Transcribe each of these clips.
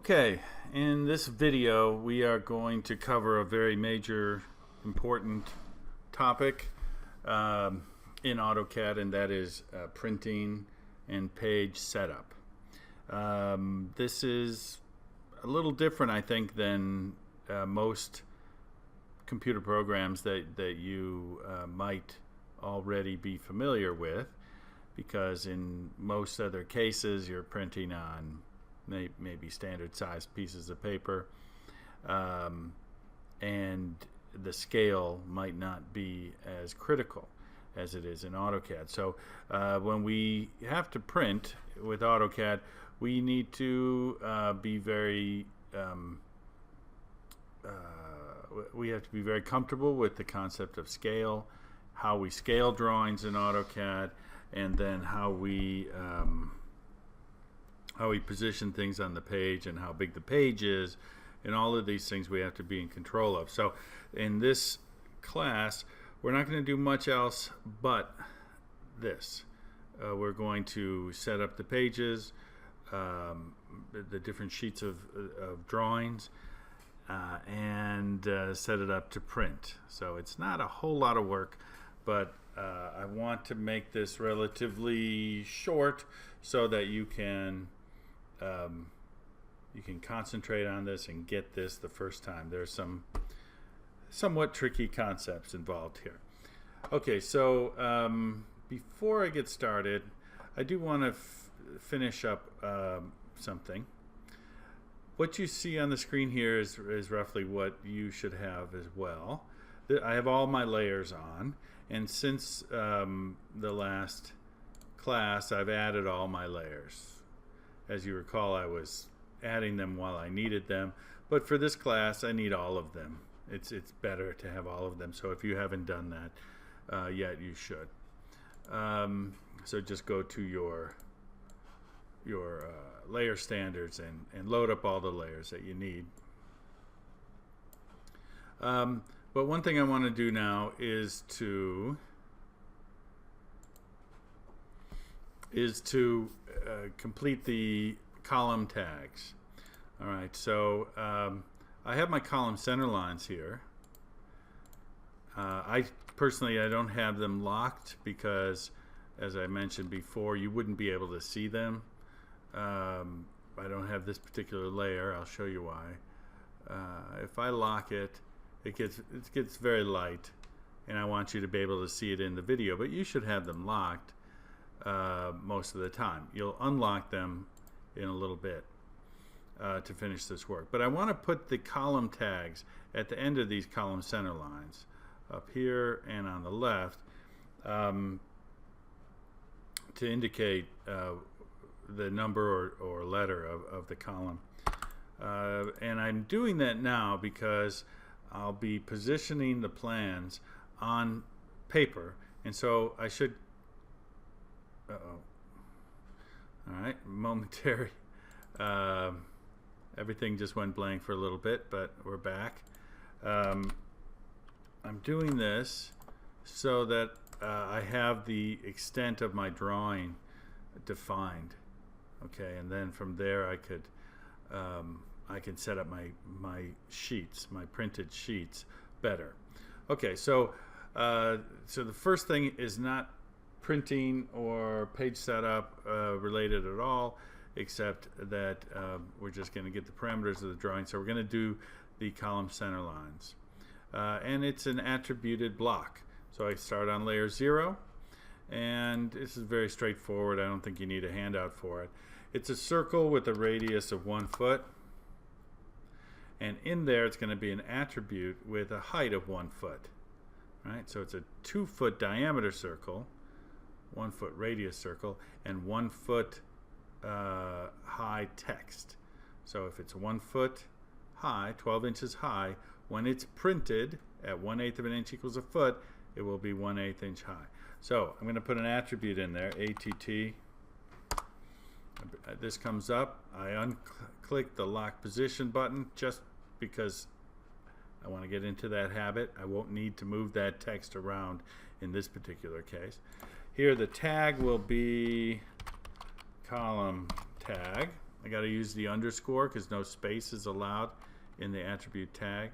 Okay, in this video we are going to cover a very major, important topic in AutoCAD, and that is printing and page setup. This is a little different, I think, than most computer programs that you might already be familiar with, because in most other cases you're printing on maybe standard sized pieces of paper, and the scale might not be as critical as it is in AutoCAD. So when we have to print with AutoCAD, we need to be very we have to be very comfortable with the concept of scale, how we scale drawings in AutoCAD, and then how we position things on the page and how big the page is, and all of these things we have to be in control of. So in this class we're not going to do much else but this. We're going to set up the pages, the different sheets of drawings, and set it up to print. So it's not a whole lot of work, but I want to make this relatively short so that you can concentrate on this and get this the first time. There's some somewhat tricky concepts involved here. Okay, so before I get started, I do want to finish up something. What you see on the screen here is roughly what you should have as well. I have all my layers on, and since the last class I've added all my layers. As you recall, I was adding them while I needed them, but for this class I need all of them. It's better to have all of them, so if you haven't done that yet, you should. So just go to your layer standards and load up all the layers that you need. But one thing I want to do now is to complete the column tags. Alright, so I have my column center lines here. I personally don't have them locked because, as I mentioned before, you wouldn't be able to see them. I don't have this particular layer. I'll show you why. If I lock it, it gets very light, and I want you to be able to see it in the video, but you should have them locked most of the time. You'll unlock them in a little bit to finish this work. But I want to put the column tags at the end of these column center lines, up here and on the left, to indicate the number or letter of the column. And I'm doing that now because I'll be positioning the plans on paper, and so I should alright, momentary. Everything just went blank for a little bit, but we're back. I'm doing this so that I have the extent of my drawing defined. Okay, and then from there I can set up my sheets, my printed sheets, better. Okay, so so the first thing is not printing or page setup related at all, except that we're just going to get the parameters of the drawing. So we're going to do the column center lines, and it's an attributed block. So I start on layer 0, and this is very straightforward. I don't think you need a handout for it. It's a circle with a radius of 1 foot, and in there it's going to be an attribute with a height of 1 foot. Right? So it's a 2 foot diameter circle, 1 foot radius circle, and 1 foot high text. So if it's 1 foot high, 12 inches high, when it's printed at 1/8 of an inch equals a foot, it will be 1/8 inch high. So I'm going to put an attribute in there, ATT. This comes up. I unclick the lock position button just because I want to get into that habit. I won't need to move that text around in this particular case. Here the tag will be column tag. I got to use the underscore because no space is allowed in the attribute tag.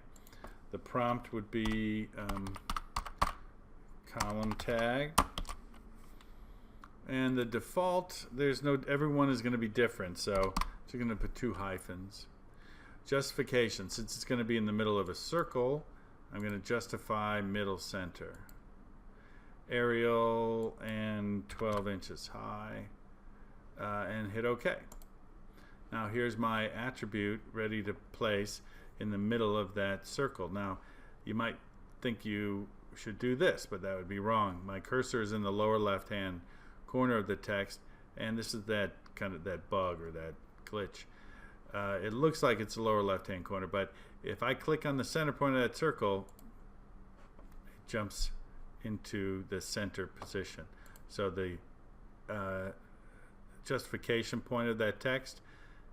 The prompt would be column tag. And the default, everyone is going to be different, so you're going to put 2 hyphens. Justification, since it's going to be in the middle of a circle, I'm going to justify middle center. Arial and 12 inches high, and hit OK. Now here's my attribute ready to place in the middle of that circle. Now you might think you should do this, but that would be wrong. My cursor is in the lower left hand corner of the text, and this is that bug or that glitch. It looks like it's the lower left hand corner, but if I click on the center point of that circle, it jumps into the center position. So the justification point of that text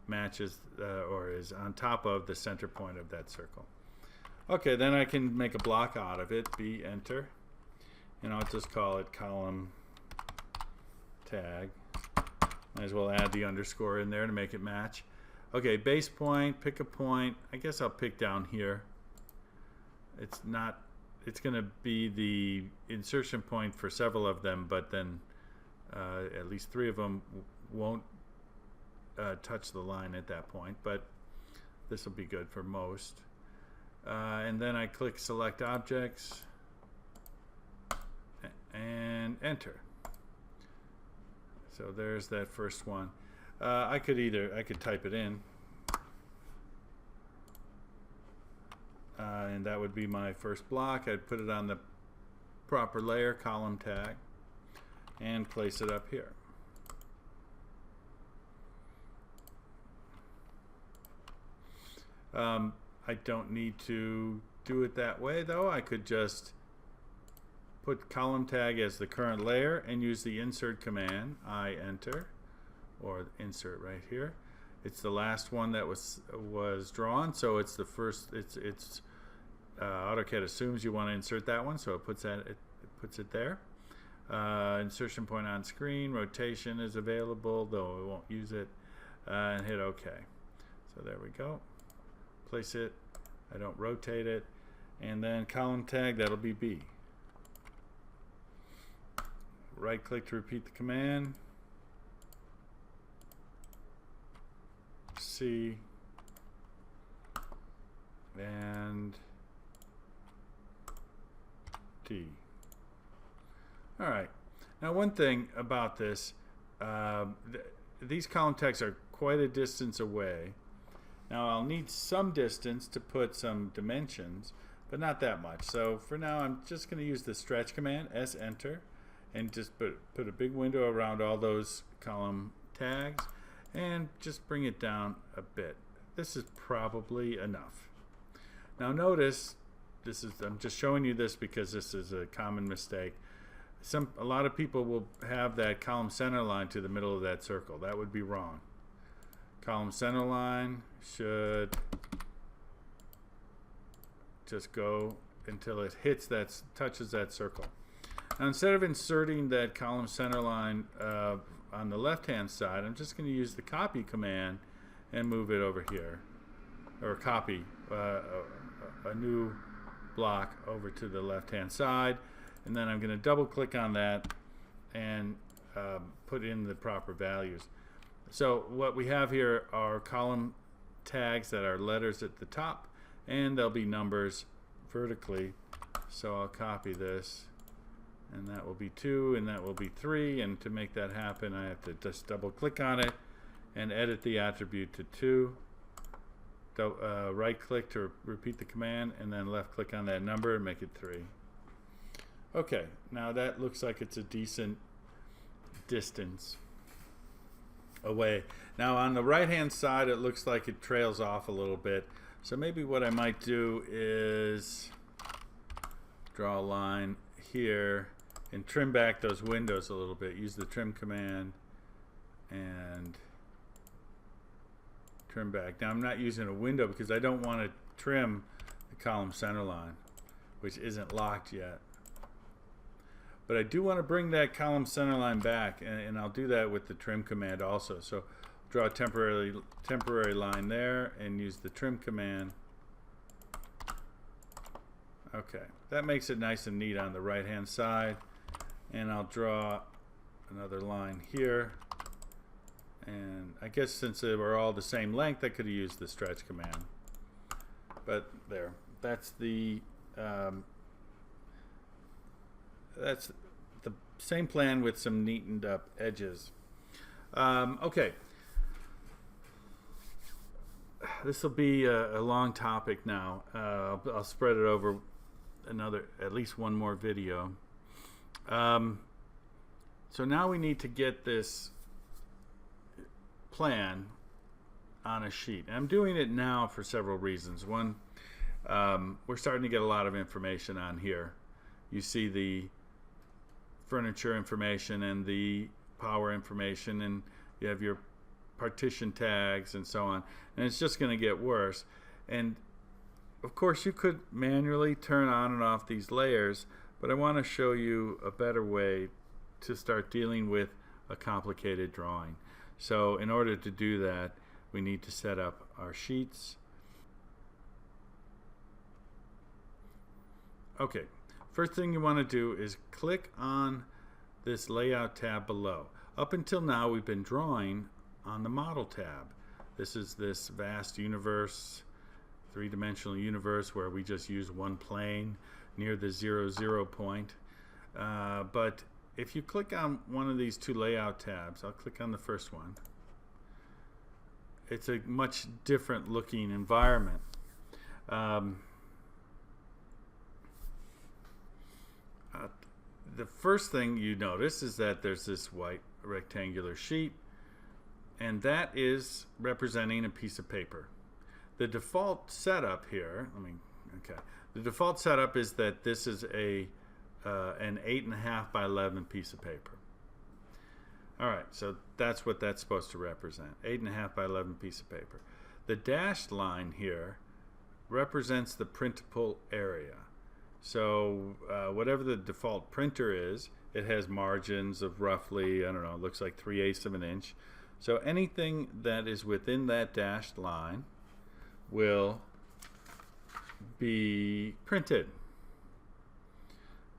matches or is on top of the center point of that circle. Okay, then I can make a block out of it, B, enter, and I'll just call it column tag. Might as well add the underscore in there to make it match. Okay, base point, pick a point. I guess I'll pick down here. It's going to be the insertion point for several of them, but then at least 3 of them won't touch the line at that point, but this will be good for most. And then I click select objects and enter. So there's that first one. I could type it in, and that would be my first block. I'd put it on the proper layer, column tag, and place it up here. I don't need to do it that way though. I could just put column tag as the current layer and use the insert command, I enter, or insert right here. It's the last one that was drawn, so it's the first. AutoCAD assumes you want to insert that one, so it puts it there. Insertion point on screen, rotation is available, though it won't use it, and hit OK. So there we go. Place it. I don't rotate it, and then column tag, that'll be B. Right click to repeat the command. C and D. All right. Now, one thing about this, these column tags are quite a distance away. Now, I'll need some distance to put some dimensions, but not that much. So for now, I'm just going to use the stretch command, S enter, and just put a big window around all those column tags, and just bring it down a bit. This is probably enough. Now notice, I'm just showing you this because this is a common mistake. A lot of people will have that column center line to the middle of that circle. That would be wrong. Column center line should just go until it touches that circle. Now, instead of inserting that column center line on the left hand side, I'm just going to use the copy command and move it over here, or copy a new block over to the left hand side, and then I'm going to double click on that and put in the proper values. So what we have here are column tags that are letters at the top, and there'll be numbers vertically. So I'll copy this, and that will be 2, and that will be 3, and to make that happen I have to just double click on it and edit the attribute to 2. Right click to repeat the command, and then left click on that number and make it 3. Okay, now that looks like it's a decent distance away. Now on the right hand side it looks like it trails off a little bit, so maybe what I might do is draw a line here and trim back those windows a little bit. Use the trim command and trim back. Now I'm not using a window because I don't want to trim the column center line, which isn't locked yet. But I do want to bring that column center line back, and I'll do that with the trim command also. So draw a temporary line there and use the trim command. Okay, that makes it nice and neat on the right hand side, and I'll draw another line here, and I guess since they were all the same length I could have used the stretch command, but there, that's the same plan with some neatened up edges. Okay, this will be a long topic now. I'll spread it over at least one more video. So now we need to get this plan on a sheet. And I'm doing it now for several reasons. One, we're starting to get a lot of information on here. You see the furniture information and the power information, and you have your partition tags and so on, and it's just going to get worse. And of course you could manually turn on and off these layers, but I want to show you a better way to start dealing with a complicated drawing. So in order to do that, we need to set up our sheets. Okay, first thing you want to do is click on this layout tab below. Up until now we've been drawing on the model tab. This is this vast universe, three-dimensional universe where we just use one plane near the 0, 0 point. But if you click on one of these two layout tabs, I'll click on the first one. It's a much different looking environment. The first thing you notice is that there's this white rectangular sheet, and that is representing a piece of paper. The default setup here, the default setup is that this is an 8.5 by 11 piece of paper. Alright, so that's what that's supposed to represent, 8.5 by 11 piece of paper. The dashed line here represents the printable area. So whatever the default printer is, it has margins of roughly, I don't know, it looks like 3/8 of an inch. So anything that is within that dashed line will be printed.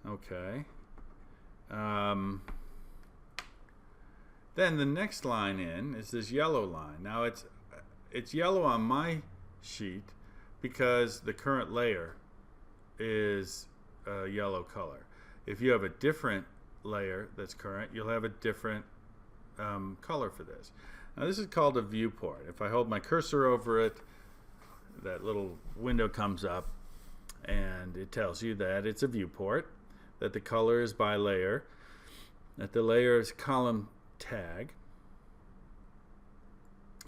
Okay. Then the next line in is this yellow line. Now it's yellow on my sheet because the current layer is a yellow color. If you have a different layer that's current, you'll have a different color for this. Now this is called a viewport. If I hold my cursor over it, that little window comes up and it tells you that it's a viewport, that the color is by layer, that the layer is column tag.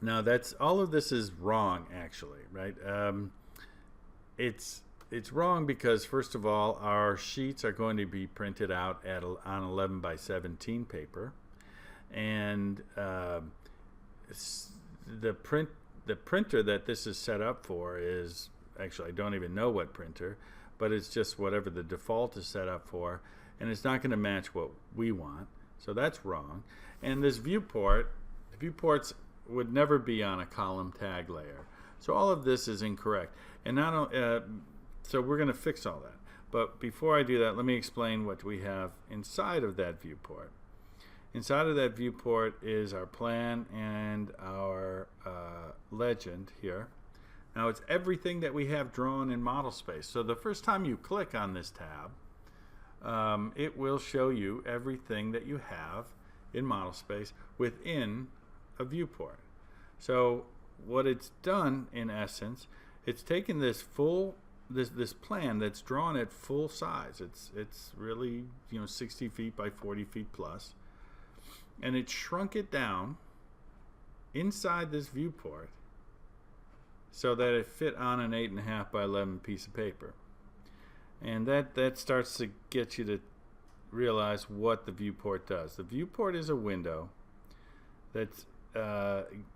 Now that's all of this is wrong actually, right? It's wrong because first of all our sheets are going to be printed out on 11 by 17 paper, and the printer that this is set up for is actually, I don't even know what printer, but it's just whatever the default is set up for, and it's not going to match what we want, so that's wrong. And this viewport, the viewports would never be on a column tag layer, so all of this is incorrect. And not so we're going to fix all that, but before I do that, let me explain what we have inside of that viewport. Inside of that viewport is our plan and our legend here. Now it's everything that we have drawn in model space. So the first time you click on this tab, it will show you everything that you have in model space within a viewport. So what it's done in essence, it's taken this this plan that's drawn at full size. It's really 60 feet by 40 feet plus, and it shrunk it down inside this viewport so that it fit on an 8.5 by 11 piece of paper. And that starts to get you to realize what the viewport does. The viewport is a window that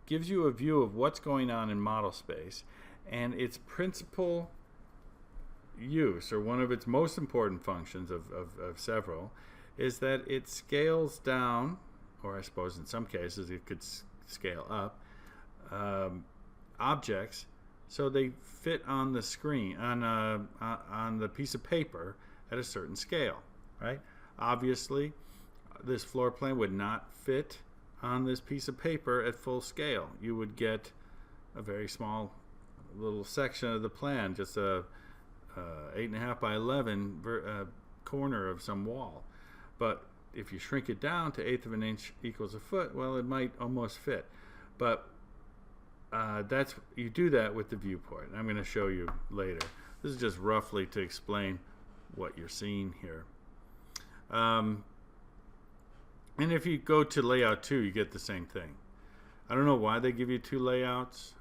gives you a view of what's going on in model space, and its principal use, or one of its most important functions of several, is that it scales down, or I suppose in some cases it could scale up, objects so they fit on the screen, on the piece of paper at a certain scale, right? Obviously, this floor plan would not fit on this piece of paper at full scale. You would get a very small little section of the plan, just a 8.5 by 11 corner of some wall. But if you shrink it down to 1/8 of an inch equals a foot, well, it might almost fit. But you do that with the viewport. I'm going to show you later. This is just roughly to explain what you're seeing here. And if you go to layout 2, you get the same thing. I don't know why they give you 2 layouts,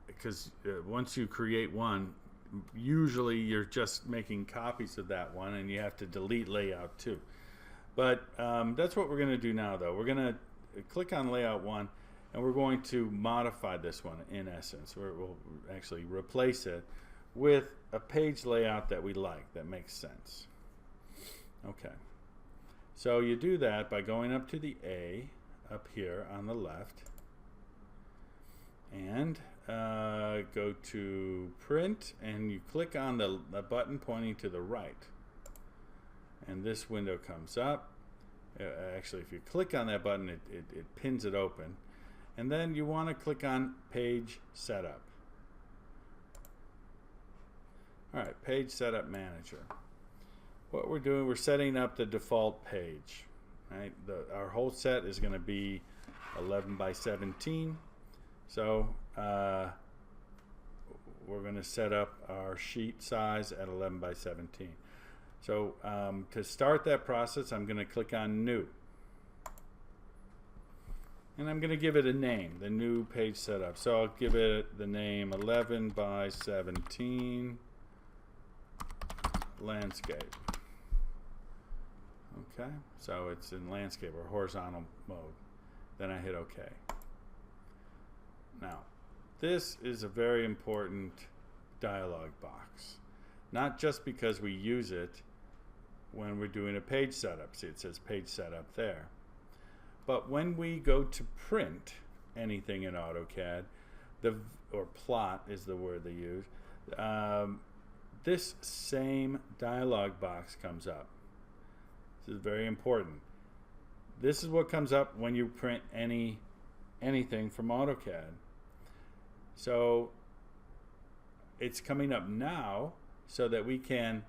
because once you create one, usually you're just making copies of that one and you have to delete layout 2. But that's what we're going to do now, though. We're going to click on layout 1 and we're going to modify this one in essence. We'll actually replace it with a page layout that we like, that makes sense. Okay. So you do that by going up to the A up here on the left and go to print, and you click on the button pointing to the right, and this window comes up. Actually, if you click on that button, it pins it open, and then you want to click on Page Setup. Alright, Page Setup Manager. What we're doing, we're setting up the default page. Right? Our whole set is going to be 11 by 17. So we're going to set up our sheet size at 11 by 17. So to start that process, I'm going to click on New. And I'm going to give it a name, the new page setup. So I'll give it the name 11 by 17 landscape. Okay, so it's in landscape or horizontal mode. Then I hit OK. Now, this is a very important dialog box. Not just because we use it when we're doing a page setup. See, it says page setup there. But when we go to print anything in AutoCAD, or plot is the word they use, this same dialog box comes up. This is very important. This is what comes up when you print anything from AutoCAD. So it's coming up now so that we can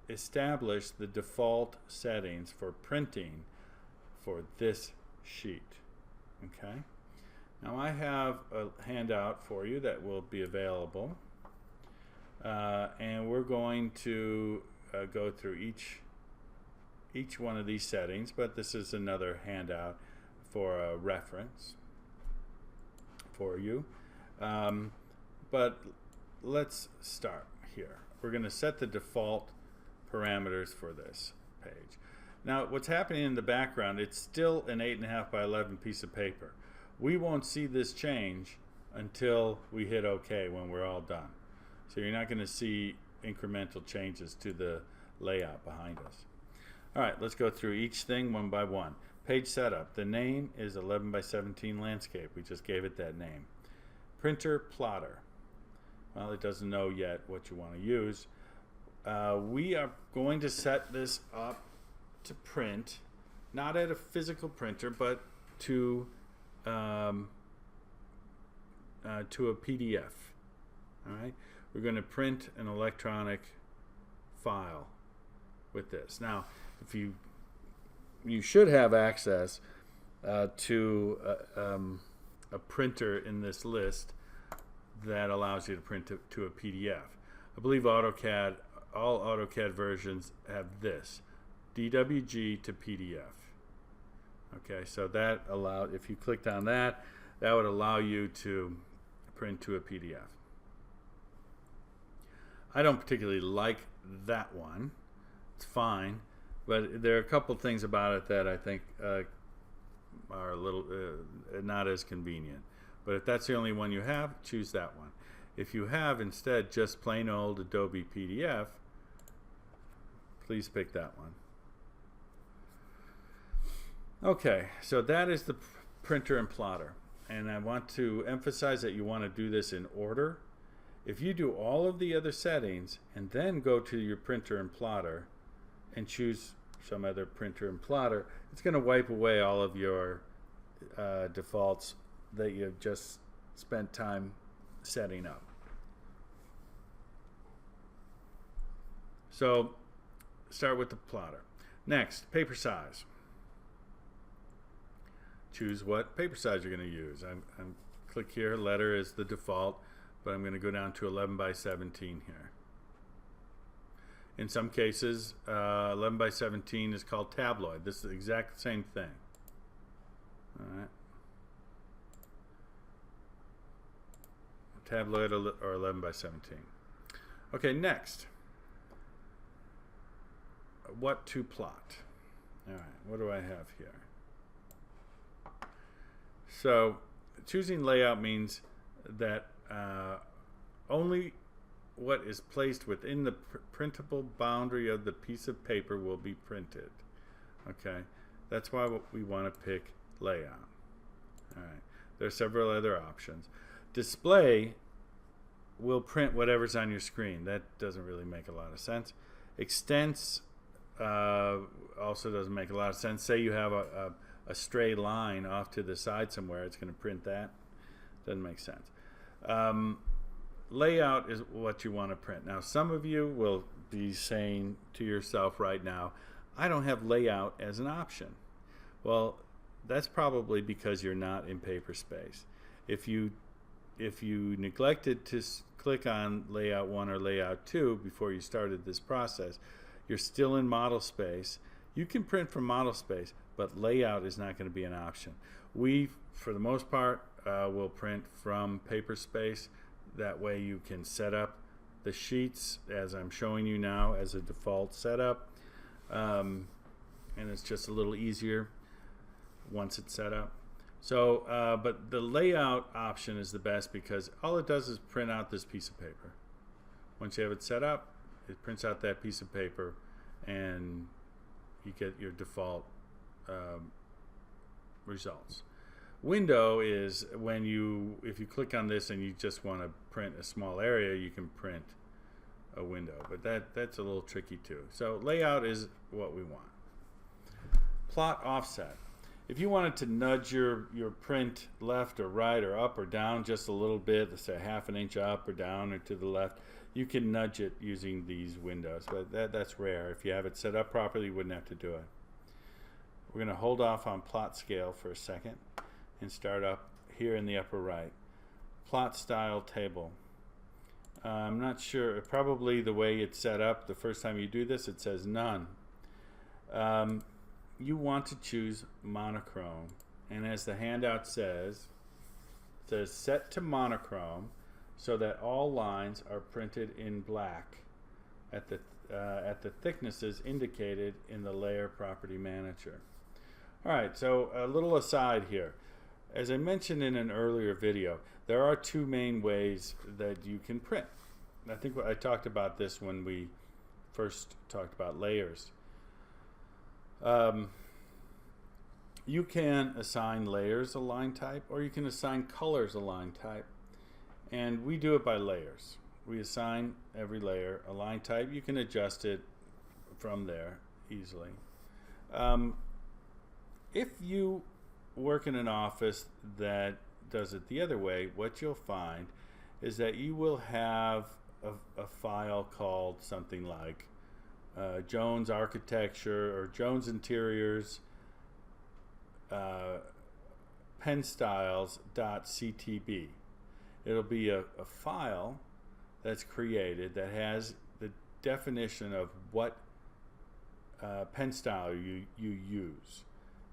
establish the default settings for printing for this sheet. Okay. Now I have a handout for you that will be available, and we're going to go through each one of these settings, but this is another handout for a reference for you. But let's start here. We're going to set the default parameters for this page. Now what's happening in the background, it's still an 8.5 by 11 piece of paper. We won't see this change until we hit OK when we're all done. So you're not going to see incremental changes to the layout behind us. Alright, let's go through each thing one by one. Page setup. The name is 11 by 17 landscape. We just gave it that name. Printer plotter. Well, it doesn't know yet what you want to use. We are going to set this up to print, not at a physical printer, but to a PDF. All right, we're going to print an electronic file with this. Now, if you should have access to a printer in this list that allows you to print to a PDF. I believe AutoCAD, all AutoCAD versions have this, DWG to PDF. Okay, so that allowed, if you clicked on that, that would allow you to print to a PDF. I don't particularly like that one. It's fine, but there are a couple things about it that I think are a little not as convenient. But if that's the only one you have, choose that one. If you have instead just plain old Adobe PDF, please pick that one. Okay, so that is the printer and plotter. And I want to emphasize that you want to do this in order. If you do all of the other settings and then go to your printer and plotter and choose some other printer and plotter, it's going to wipe away all of your defaults that you've just spent time setting up. So start with the plotter. Next, paper size. Choose what paper size you're going to use. I'm click here, letter is the default, but I'm going to go down to 11 by 17 here. In some cases, 11 by 17 is called tabloid. This is the exact same thing. All right. Tabloid or 11 by 17. Okay, next. What to plot. All right, what do I have here? So choosing layout means that only what is placed within the printable boundary of the piece of paper will be printed. Okay, that's why we want to pick layout. All right, there are several other options. Display will print whatever's on your screen. That doesn't really make a lot of sense. Extents also doesn't make a lot of sense. Say you have a stray line off to the side somewhere, it's going to print that. Doesn't make sense. Layout is what you want to print. Now, some of you will be saying to yourself right now, I don't have layout as an option. Well, that's probably because you're not in Paperspace. If you neglected to click on layout 1 or layout 2 before you started this process, you're still in model space. You can print from model space, but layout is not going to be an option. We, for the most part, will print from Paperspace. That way you can set up the sheets as I'm showing you now as a default setup, and it's just a little easier once it's set up. So, but the layout option is the best because all it does is print out this piece of paper. Once you have it set up, it prints out that piece of paper, and you get your default results. Window is when if you click on this and you just want to print a small area, you can print a window, but that's a little tricky too. So layout is what we want. Plot offset. If you wanted to nudge your print left or right or up or down just a little bit, let's say 1/2 inch up or down or to the left, you can nudge it using these windows, but that's rare. If you have it set up properly, you wouldn't have to do it. We're going to hold off on plot scale for a second and start up here in the upper right. Plot style table. I'm not sure, probably the way it's set up, the first time you do this, it says none. You want to choose monochrome, and as the handout says, it says set to monochrome so that all lines are printed in black at the thicknesses indicated in the layer property manager. Alright, so a little aside here. As I mentioned in an earlier video, there are two main ways that you can print. I think I talked about this when we first talked about layers. You can assign layers a line type, or you can assign colors a line type, and we do it by layers. We assign every layer a line type. You can adjust it from there easily. If you work in an office that does it the other way, what you'll find is that you will have a file called something like Jones Architecture or Jones Interiors penstyles.ctb. It'll be a file that's created that has the definition of what pen style you use.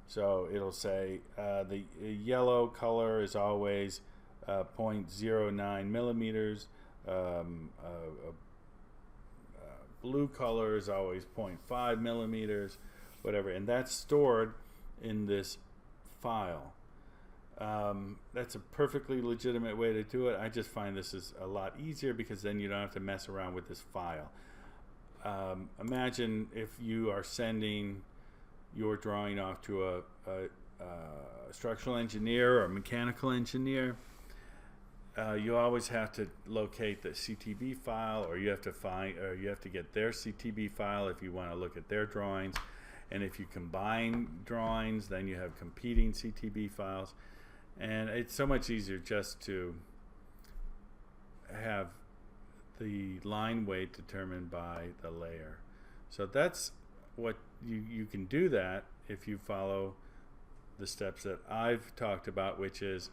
So it'll say the yellow color is always 0.09 millimeters, blue color is always 0.5 millimeters, whatever, and that's stored in this file. That's a perfectly legitimate way to do it. I just find this is a lot easier because then you don't have to mess around with this file. Imagine if you are sending your drawing off to a structural engineer or mechanical engineer, you always have to locate the CTB file, or you have to get their CTB file if you want to look at their drawings. And if you combine drawings, then you have competing CTB files. And it's so much easier just to have the line weight determined by the layer. So that's what you can do that if you follow the steps that I've talked about, which is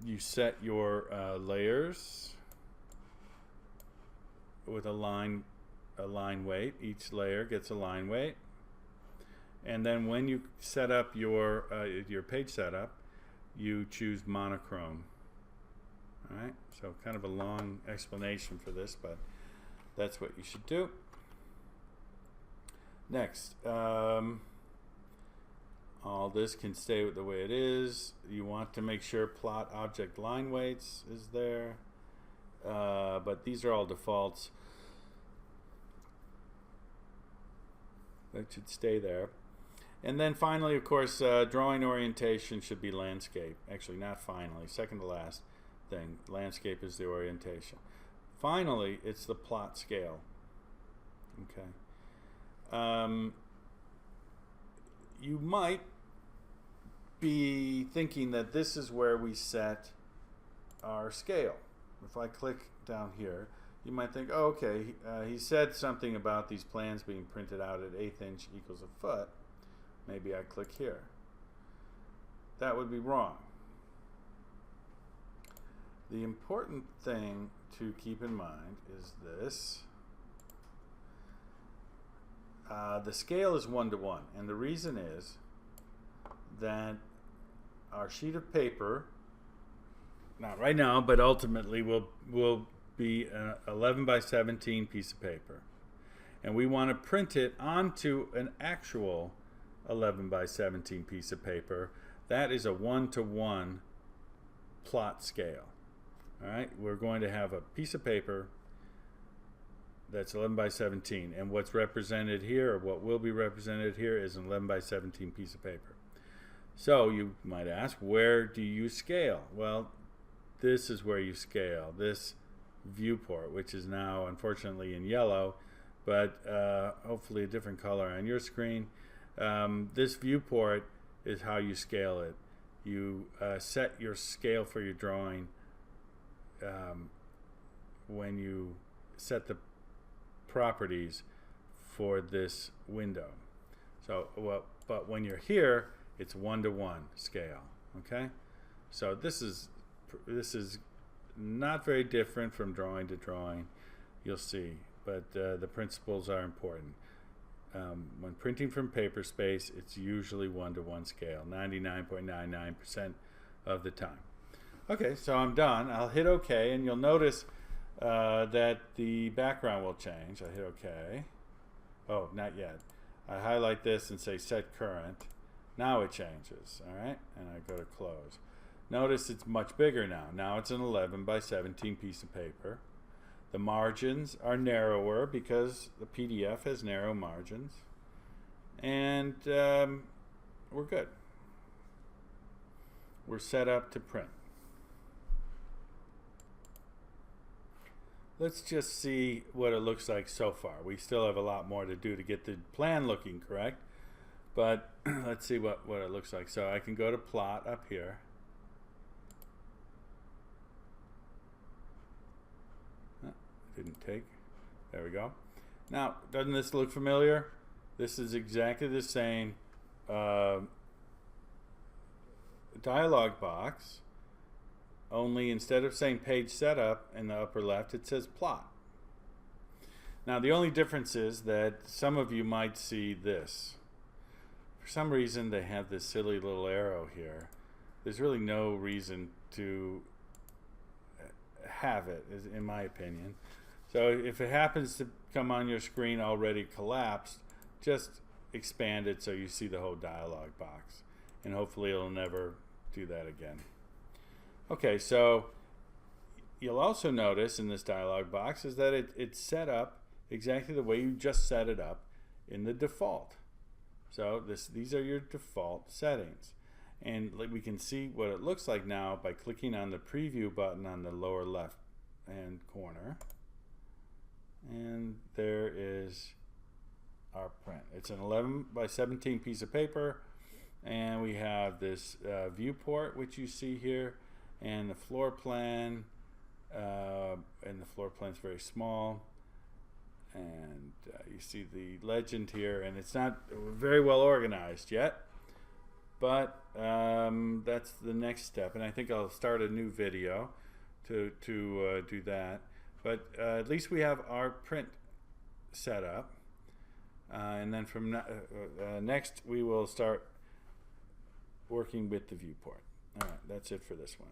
you set your layers with a line weight. Each layer gets a line weight, and then when you set up your page setup, you choose monochrome. All right, so kind of a long explanation for this, but that's what you should do. Next, all this can stay the way it is. You want to make sure plot object line weights is there, but these are all defaults. That should stay there. And then finally, of course, drawing orientation should be landscape. Actually, not finally, second to last thing. Landscape is the orientation. Finally, it's the plot scale. Okay. You might be thinking that this is where we set our scale. If I click down here, you might think, oh, okay, he said something about these plans being printed out at 1/8 inch equals a foot. Maybe I click here. That would be wrong. The important thing to keep in mind is this. The scale is 1:1, and the reason is that our sheet of paper, not right now, but ultimately will be an 11 by 17 piece of paper, and we want to print it onto an actual 11 by 17 piece of paper. That is a 1:1 plot scale. All right, we're going to have a piece of paper that's 11 by 17, and what's represented here, or what will be represented here, is an 11 by 17 piece of paper. So you might ask, where do you scale? Well, this is where you scale. This viewport, which is now unfortunately in yellow, but hopefully a different color on your screen. This viewport is how you scale it. You set your scale for your drawing when you set the properties for this window. So, but when you're here, it's 1:1 scale. Okay, so this is not very different from drawing to drawing. You'll see, but the principles are important. When printing from paper space, it's usually 1:1 scale, 99.99% of the time. Okay, so I'm done. I'll hit OK, and you'll notice that the background will change. I hit OK. Oh, not yet. I highlight this and say Set Current. Now it changes, all right? And I go to Close. Notice it's much bigger now. Now it's an 11 by 17 piece of paper. The margins are narrower because the PDF has narrow margins. And we're good. We're set up to print. Let's just see what it looks like so far. We still have a lot more to do to get the plan looking correct, but let's see what it looks like. So I can go to plot up here. Didn't take. There we go. Now, doesn't this look familiar? This is exactly the same dialog box, only instead of saying page setup in the upper left, it says plot. Now, the only difference is that some of you might see this. For some reason, they have this silly little arrow here. There's really no reason to have it, in my opinion. So if it happens to come on your screen already collapsed, just expand it so you see the whole dialog box, and hopefully it'll never do that again. Okay, so you'll also notice in this dialog box is that it's set up exactly the way you just set it up in the default. So these are your default settings. And we can see what it looks like now by clicking on the preview button on the lower left hand corner. And there is our print. It's an 11 by 17 piece of paper, and we have this viewport, which you see here, and the floor plan, and the floor plan is very small, and you see the legend here, and it's not very well organized yet, but that's the next step, and I think I'll start a new video to do that. But at least we have our print set up, and then from next we will start working with the viewport. All right, that's it for this one.